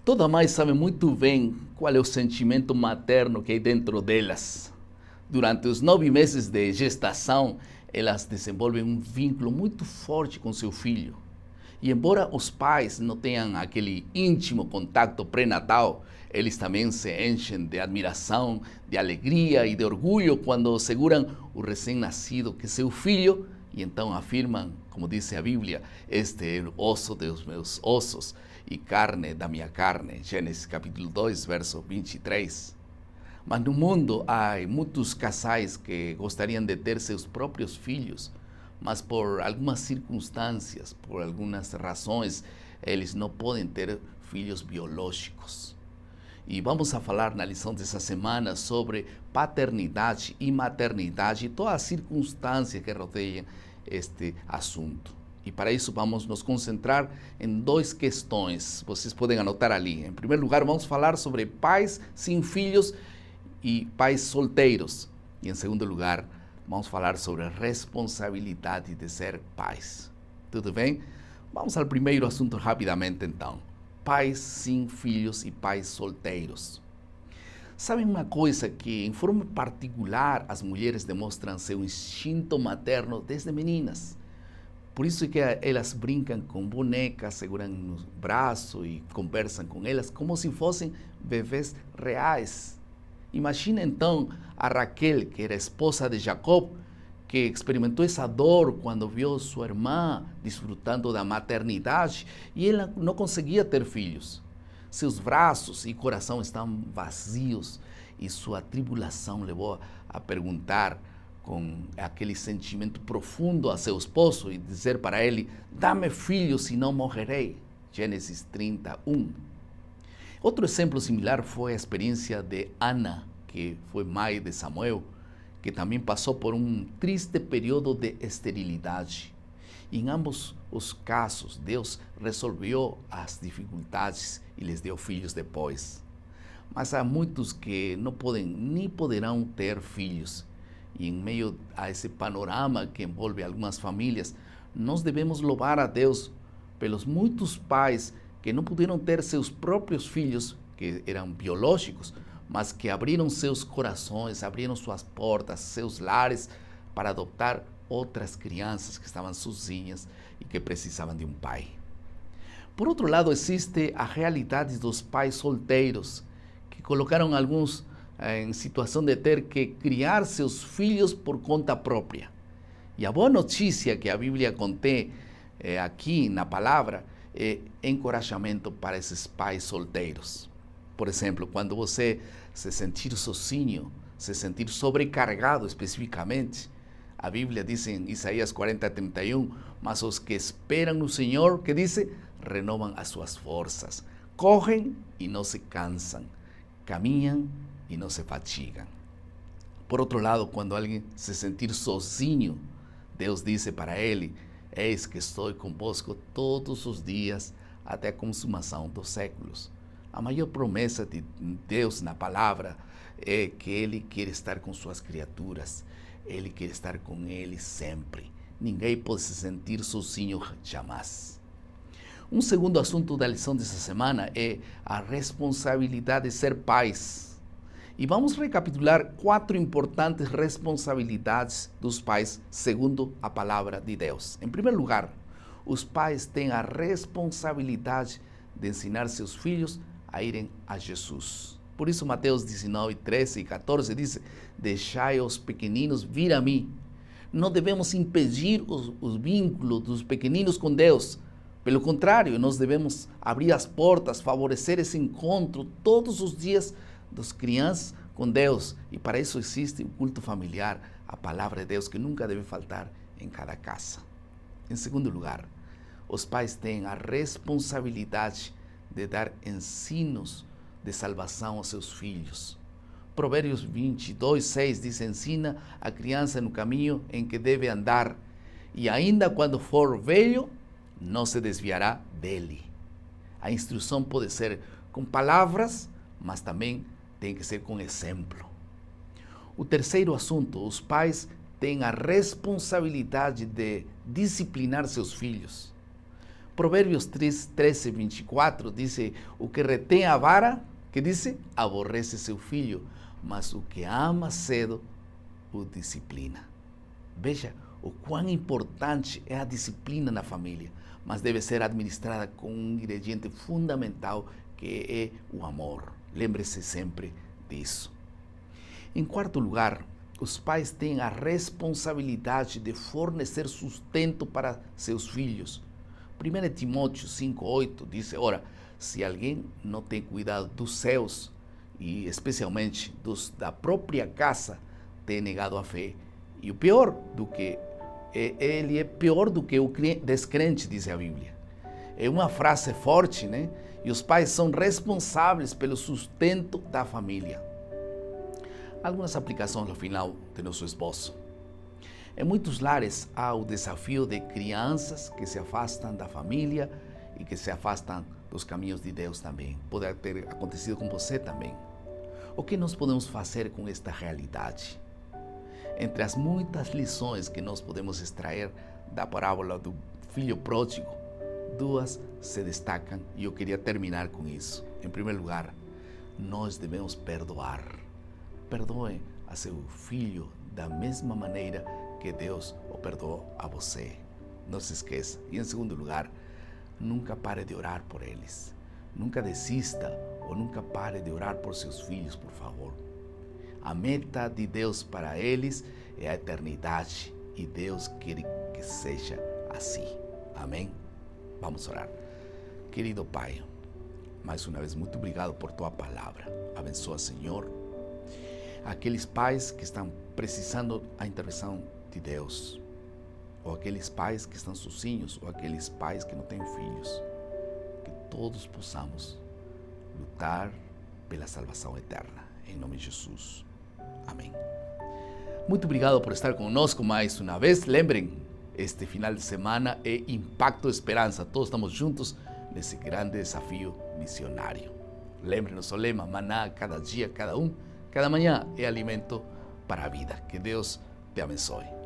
Toda mãe sabe muito bem qual é o sentimento materno que há dentro delas. Durante os 9 meses de gestação, elas desenvolvem um vínculo muito forte com seu filho. E embora os pais não tenham aquele íntimo contato pré-natal, eles também se enchem de admiração, de alegria e de orgulho quando seguram o recém-nascido que é seu filho e então afirmam, como diz a Bíblia, este é o osso dos meus ossos e carne da minha carne. Gênesis capítulo 2, verso 23. Mas no mundo há muitos casais que gostariam de ter seus próprios filhos, mas por algumas circunstâncias, por algumas razões, eles não podem ter filhos biológicos. E vamos a falar na lição dessa semana sobre paternidade e maternidade e todas as circunstâncias que rodeiam este assunto. E para isso vamos nos concentrar em duas questões. Vocês podem anotar ali. Em primeiro lugar, vamos falar sobre pais sem filhos e pais solteiros. E em segundo lugar, vamos falar sobre a responsabilidade de ser pais. Tudo bem? Vamos ao primeiro assunto rapidamente então. Pais sem filhos e pais solteiros. Sabem uma coisa que, em forma particular, as mulheres demonstram seu instinto materno desde meninas. Por isso que elas brincam com bonecas, seguram no braço e conversam com elas como se fossem bebês reais. Imagina então a Raquel, que era esposa de Jacob, que experimentou essa dor quando viu sua irmã desfrutando da maternidade e ela não conseguia ter filhos. Seus braços e coração estavam vazios e sua tribulação levou a perguntar com aquele sentimento profundo a seu esposo e dizer para ele: dá-me filhos, senão morrerei. Gênesis 31. Outro exemplo similar foi a experiência de Ana, que foi mãe de Samuel, que também passou por um triste período de esterilidade. Em ambos os casos, Deus resolveu as dificuldades e lhes deu filhos depois. Mas há muitos que não podem nem poderão ter filhos. E em meio a esse panorama que envolve algumas famílias, nós devemos louvar a Deus pelos muitos pais que não puderam ter seus próprios filhos, que eram biológicos, mas que abriram seus corações, abriram suas portas, seus lares, para adotar outras crianças que estavam sozinhas e que precisavam de um pai. Por outro lado, existe a realidade dos pais solteiros, que colocaram alguns em situação de ter que criar seus filhos por conta própria. E a boa notícia que a Bíblia contém aqui na palavra é encorajamento para esses pais solteiros. Por exemplo, quando você se sentir sozinho, se sentir sobrecarregado especificamente, a Bíblia diz em Isaías 40:31, mas os que esperam no Senhor, que diz, renovam as suas forças, correm e não se cansam, caminham e não se fatigam. Por outro lado, quando alguém se sentir sozinho, Deus diz para ele: eis que estou convosco todos os dias até a consumação dos séculos. A maior promessa de Deus na palavra é que Ele quer estar com suas criaturas. Ele quer estar com eles sempre. Ninguém pode se sentir sozinho jamais. Um segundo assunto da lição dessa semana é a responsabilidade de ser pais. E vamos recapitular 4 importantes responsabilidades dos pais segundo a palavra de Deus. Em primeiro lugar, os pais têm a responsabilidade de ensinar seus filhos a irem a Jesus. Por isso Mateus 19, 13 e 14 diz: deixai os pequeninos vir a mim. Não devemos impedir os vínculos dos pequeninos com Deus. Pelo contrário, nós devemos abrir as portas, favorecer esse encontro todos os dias das crianças com Deus. E para isso existe o culto familiar, a palavra de Deus, que nunca deve faltar em cada casa. Em segundo lugar, os pais têm a responsabilidade de dar ensinos de salvação aos seus filhos. Provérbios 22, 6 diz: ensina a criança no caminho em que deve andar, e ainda quando for velho, não se desviará dele. A instrução pode ser com palavras, mas também tem que ser com exemplo. O terceiro assunto: os pais têm a responsabilidade de disciplinar seus filhos. Provérbios 13:24 diz: o que retém a vara, que diz? Aborrece seu filho, mas o que ama cedo o disciplina. Veja o quão importante é a disciplina na família, mas deve ser administrada com um ingrediente fundamental, que é o amor. Lembre-se sempre disso. Em quarto lugar, os pais têm a responsabilidade de fornecer sustento para seus filhos. 1 Timóteo 5:8 diz: ora, se alguém não tem cuidado dos seus, e especialmente dos da própria casa, tem negado a fé. E o pior do que ele é pior do que o descrente, diz a Bíblia. É uma frase forte, né? E os pais são responsáveis pelo sustento da família. Algumas aplicações no final de nosso esboço. Em muitos lares há o desafio de crianças que se afastam da família e que se afastam dos caminhos de Deus também. Pode ter acontecido com você também. O que nós podemos fazer com esta realidade? Entre as muitas lições que nós podemos extrair da parábola do filho pródigo, duas se destacam e eu queria terminar com isso. Em primeiro lugar, nós devemos perdoar. Perdoe a seu filho da mesma maneira que Deus o perdoou a você. Não se esqueça. E em segundo lugar, nunca pare de orar por eles. Nunca desista ou nunca pare de orar por seus filhos, por favor. A meta de Deus para eles é a eternidade e Deus quer que seja assim. Amém? Vamos orar. Querido Pai, mais uma vez, muito obrigado por Tua palavra. Abençoa, Senhor, aqueles pais que estão precisando da intervenção de Deus, ou aqueles pais que estão sozinhos, ou aqueles pais que não têm filhos. Que todos possamos lutar pela salvação eterna. Em nome de Jesus. Amém. Muito obrigado por estar conosco mais uma vez. Lembrem, este final de semana é Impacto Esperança. Todos estamos juntos nesse grande desafio missionário. Lembre nosso lema: maná, cada dia, cada manhã é alimento para a vida. Que Deus te abençoe.